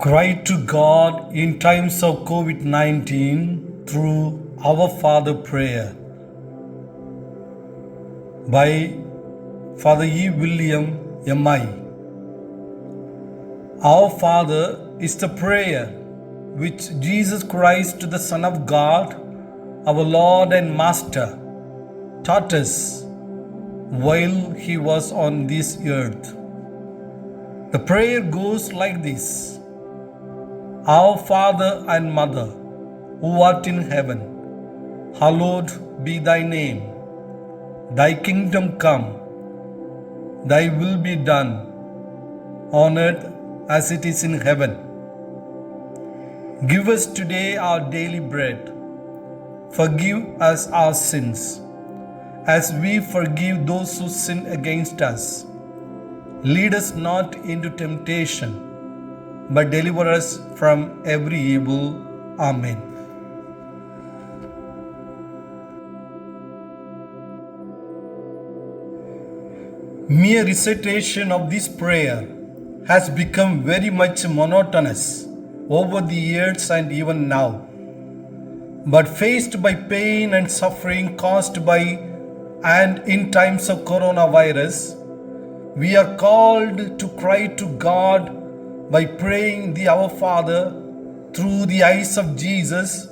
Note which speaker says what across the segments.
Speaker 1: Cry to God in times of COVID 19 through Our Father prayer by Father E. William M.I. Our Father is the prayer which Jesus Christ, the Son of God, our Lord and Master, taught us while He was on this earth. The prayer goes like this: Our Father and Mother, who art in heaven, hallowed be thy name. Thy kingdom come, thy will be done, on earth as it is in heaven. Give us today our daily bread. Forgive us our sins, as we forgive those who sin against us. Lead us not into temptation, but deliver us from every evil. Amen. Mere recitation of this prayer has become very much monotonous over the years and even now. But faced by pain and suffering caused by and in times of coronavirus, we are called to cry to God by praying the Our Father through the eyes of Jesus,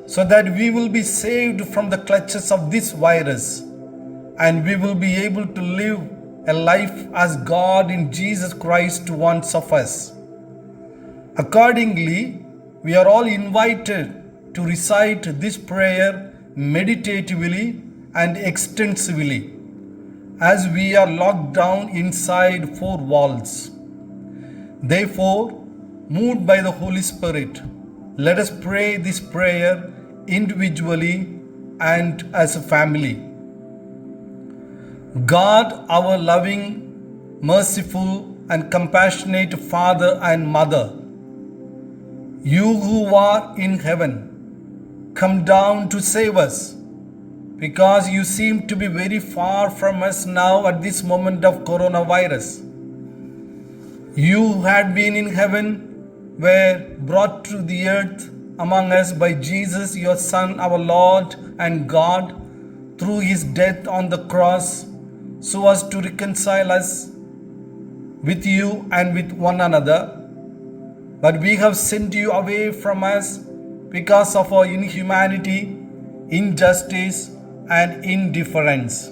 Speaker 1: so that we will be saved from the clutches of this virus and we will be able to live a life as God in Jesus Christ wants of us. Accordingly, we are all invited to recite this prayer meditatively and extensively as we are locked down inside four walls. Therefore, moved by the Holy Spirit, let us pray this prayer individually and as a family. God, our loving, merciful, and compassionate Father and Mother, you who are in heaven, come down to save us, because you seem to be very far from us now at this moment of coronavirus. You who had been in heaven were brought to the earth among us by Jesus, your Son, our Lord and God, through his death on the cross, so as to reconcile us with you and with one another. But we have sent you away from us because of our inhumanity, injustice, and indifference.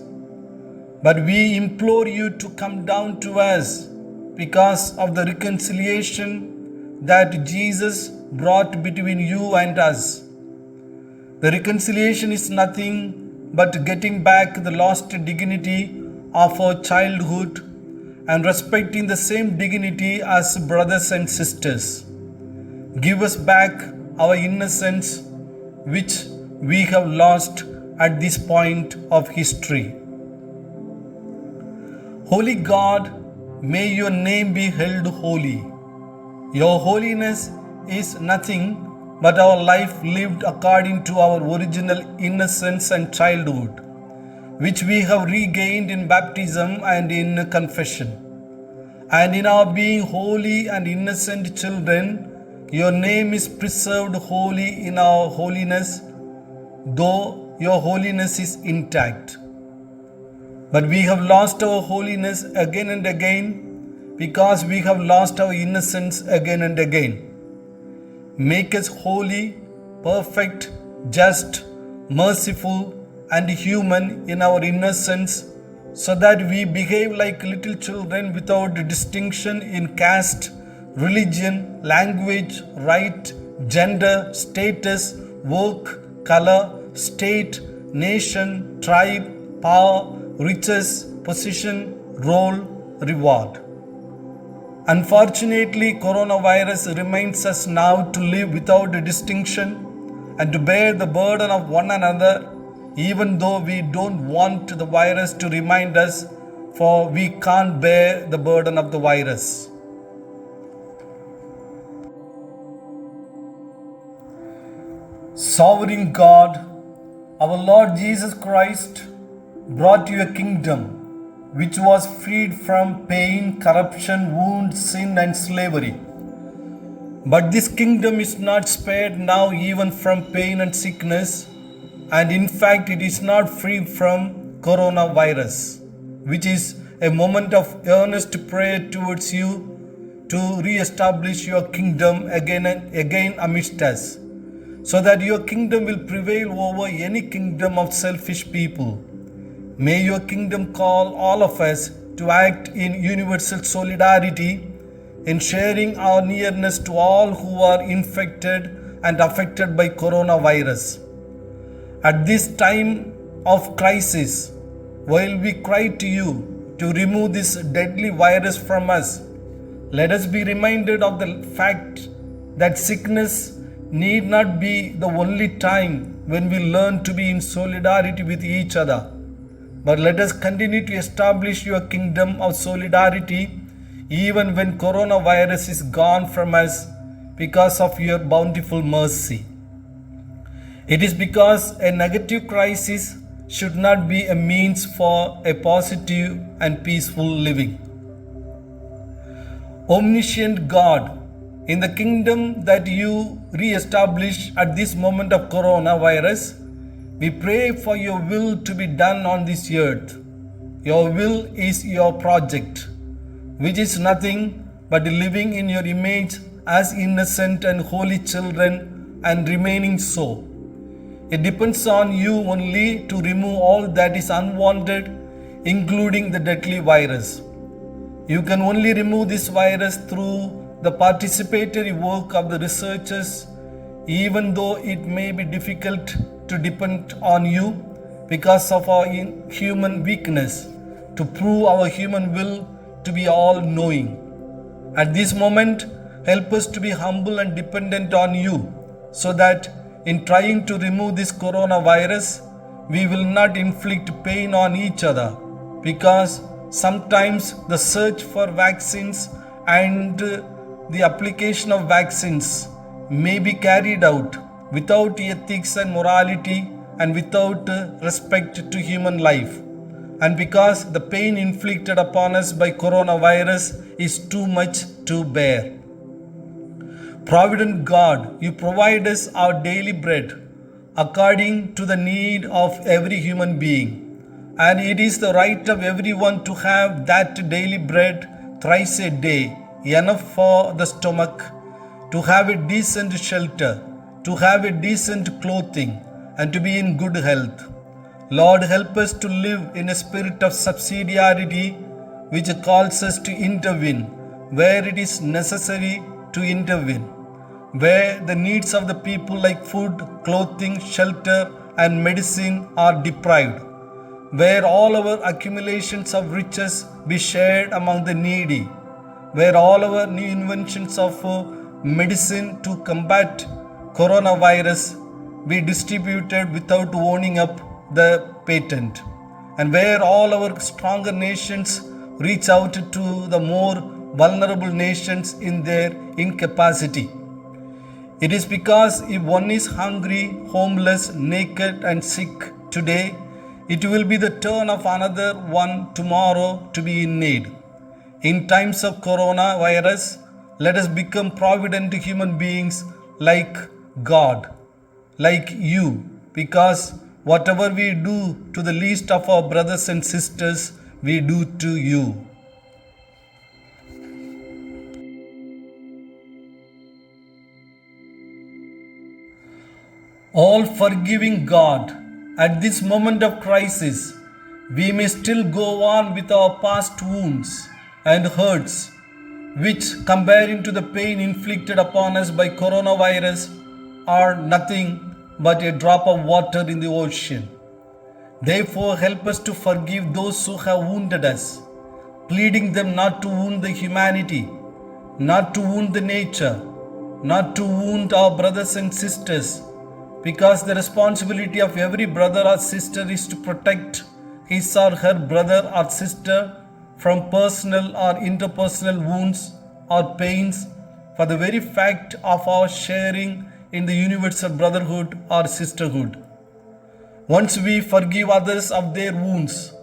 Speaker 1: But we implore you to come down to us because of the reconciliation that Jesus brought between you and us. The reconciliation is nothing but getting back the lost dignity of our childhood and respecting the same dignity as brothers and sisters. Give us back our innocence, which we have lost at this point of history. Holy God, may your name be held holy. Your holiness is nothing but our life lived according to our original innocence and childhood, which we have regained in baptism and in confession. And in our being holy and innocent children, your name is preserved holy in our holiness, though your holiness is intact. But we have lost our holiness again and again because we have lost our innocence again and again. Make us holy, perfect, just, merciful, and human in our innocence, so that we behave like little children without distinction in caste, religion, language, right, gender, status, work, color, state, nation, tribe, power, riches, position, role, reward. Unfortunately, coronavirus reminds us now to live without distinction and to bear the burden of one another, even though we don't want the virus to remind us, for we can't bear the burden of the virus. Sovereign God, our Lord Jesus Christ brought you a kingdom which was freed from pain, corruption, wounds, sin, and slavery. But this kingdom is not spared now even from pain and sickness, and in fact, it is not free from coronavirus, which is a moment of earnest prayer towards you to re-establish your kingdom again and again amidst us, so that your kingdom will prevail over any kingdom of selfish people. May your kingdom call all of us to act in universal solidarity in sharing our nearness to all who are infected and affected by coronavirus. At this time of crisis, while we cry to you to remove this deadly virus from us, let us be reminded of the fact that sickness need not be the only time when we learn to be in solidarity with each other. But let us continue to establish your kingdom of solidarity even when coronavirus is gone from us because of your bountiful mercy. It is because a negative crisis should not be a means for a positive and peaceful living. Omniscient God, in the kingdom that you re-establish at this moment of coronavirus, we pray for your will to be done on this earth. Your will is your project, which is nothing but living in your image as innocent and holy children and remaining so. It depends on you only to remove all that is unwanted, including the deadly virus. You can only remove this virus through the participatory work of the researchers, even though it may be difficult to depend on you because of our human weakness to prove our human will to be all-knowing. At this moment, help us to be humble and dependent on you, so that in trying to remove this coronavirus, we will not inflict pain on each other, because sometimes the search for vaccines and the application of vaccines may be carried out without ethics and morality and without respect to human life. And because the pain inflicted upon us by coronavirus is too much to bear. Provident God, you provide us our daily bread according to the need of every human being. And it is the right of everyone to have that daily bread thrice a day, enough for the stomach, to have a decent shelter, to have a decent clothing, and to be in good health. Lord, help us to live in a spirit of subsidiarity which calls us to intervene where it is necessary to intervene, where the needs of the people like food, clothing, shelter, and medicine are deprived, where all our accumulations of riches be shared among the needy, where all our new inventions of medicine to combat coronavirus be distributed without owning up the patent, and where all our stronger nations reach out to the more vulnerable nations in their incapacity. It is because if one is hungry, homeless, naked, and sick today, it will be the turn of another one tomorrow to be in need. In times of coronavirus, let us become provident human beings like God, like you, because whatever we do to the least of our brothers and sisters, we do to you. All forgiving God, at this moment of crisis, we may still go on with our past wounds and hurts, which, comparing to the pain inflicted upon us by coronavirus, are nothing but a drop of water in the ocean. Therefore, help us to forgive those who have wounded us, pleading them not to wound the humanity, not to wound the nature, not to wound our brothers and sisters, because the responsibility of every brother or sister is to protect his or her brother or sister from personal or interpersonal wounds or pains for the very fact of our sharing in the universal brotherhood or sisterhood. Once we forgive others of their wounds,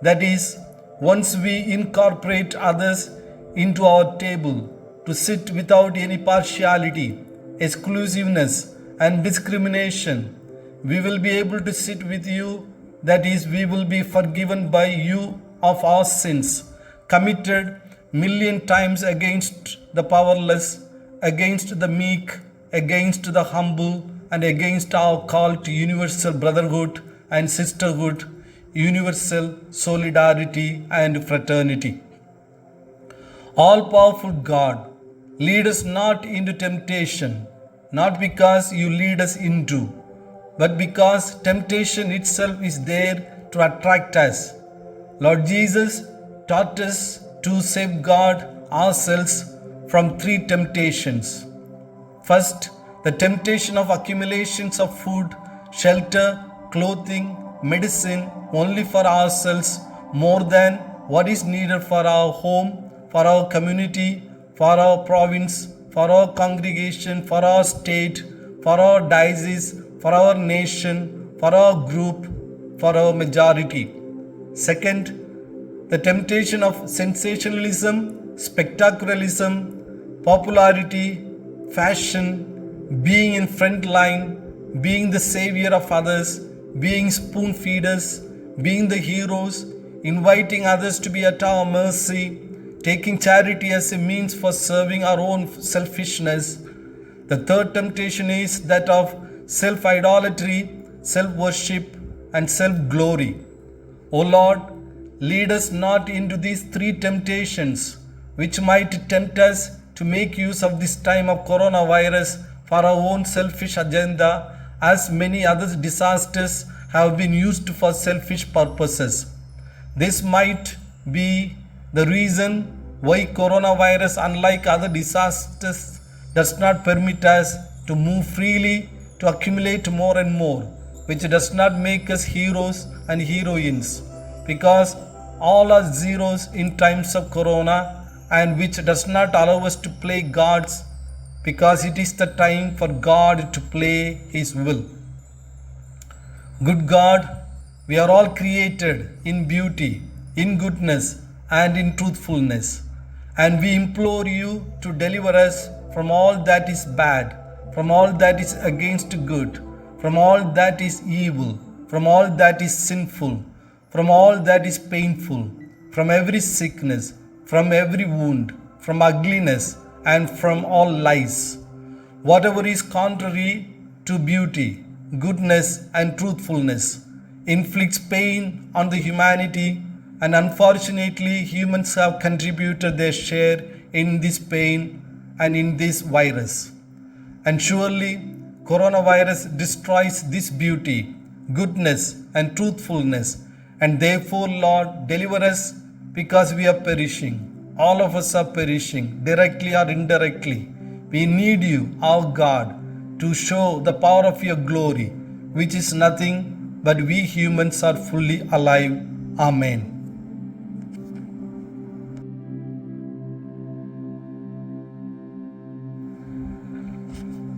Speaker 1: that is, once we incorporate others into our table, to sit without any partiality, exclusiveness, and discrimination. We will be able to sit with you, that is, we will be forgiven by you of our sins, committed million times against the powerless, against the meek, against the humble, and against our call to universal brotherhood and sisterhood, universal solidarity and fraternity. All powerful God, lead us not into temptation, not because you lead us into, but because temptation itself is there to attract us. Lord Jesus taught us to safeguard ourselves from three temptations. First, the temptation of accumulations of food, shelter, clothing, medicine only for ourselves more than what is needed for our home, for our community, for our province, for our congregation, for our state, for our diocese, for our nation, for our group, for our majority. Second, the temptation of sensationalism, spectacularism, popularity, fashion, being in front line, being the savior of others, being spoon feeders, being the heroes, inviting others to be at our mercy, taking charity as a means for serving our own selfishness. The third temptation is that of self-idolatry, self-worship, and self-glory. O Lord, lead us not into these three temptations, which might tempt us to make use of this time of coronavirus for our own selfish agenda, as many other disasters have been used for selfish purposes. This might be the reason why coronavirus, unlike other disasters, does not permit us to move freely, to accumulate more and more, which does not make us heroes and heroines, because all are zeros in times of corona, and which does not allow us to play gods, because it is the time for God to play His will. Good God, we are all created in beauty, in goodness, and in truthfulness, and we implore you to deliver us from all that is bad, from all that is against good, from all that is evil, from all that is sinful, from all that is painful, from every sickness, from every wound, from ugliness, and from all lies. Whatever is contrary to beauty, goodness, and truthfulness inflicts pain on the humanity, and unfortunately, humans have contributed their share in this pain and in this virus. And surely, coronavirus destroys this beauty, goodness, and truthfulness. And therefore, Lord, deliver us, because we are perishing. All of us are perishing, directly or indirectly. We need you, our God, to show the power of your glory, which is nothing but we humans are fully alive. Amen.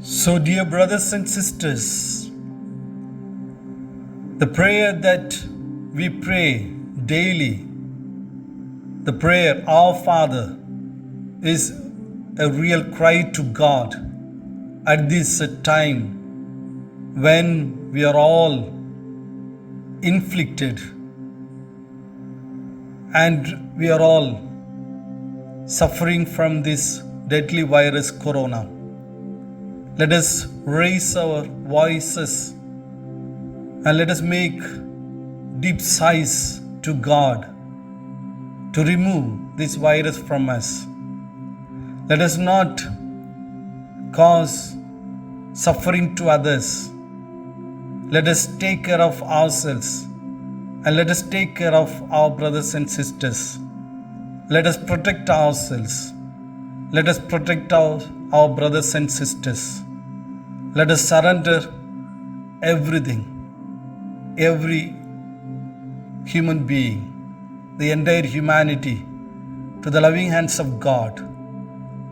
Speaker 1: So, dear brothers and sisters, the prayer that we pray daily, the prayer, Our Father, is a real cry to God at this time when we are all inflicted and we are all suffering from this deadly virus corona. Let us raise our voices and let us make deep sighs to God to remove this virus from us. Let us not cause suffering to others. Let us take care of ourselves and let us take care of our brothers and sisters. Let us protect ourselves. Let us protect our brothers and sisters. Let us surrender everything, every human being, the entire humanity, to the loving hands of God.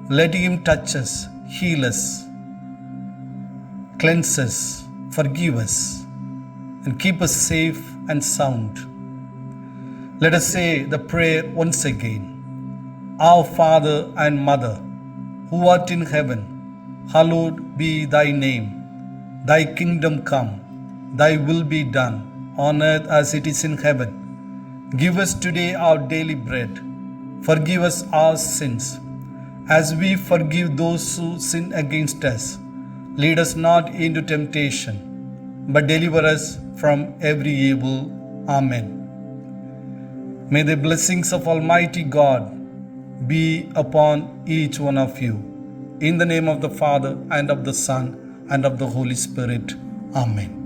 Speaker 1: Let Him touch us, heal us, cleanse us, forgive us, and keep us safe and sound. Let us say the prayer once again. Our Father and Mother, who art in heaven, hallowed be thy name. Thy kingdom come, thy will be done, on earth as it is in heaven. Give us today our daily bread. Forgive us our sins, as we forgive those who sin against us. Lead us not into temptation, but deliver us from every evil. Amen. May the blessings of Almighty God be upon each one of you. In the name of the Father, and of the Son, and of the Holy Spirit. Amen.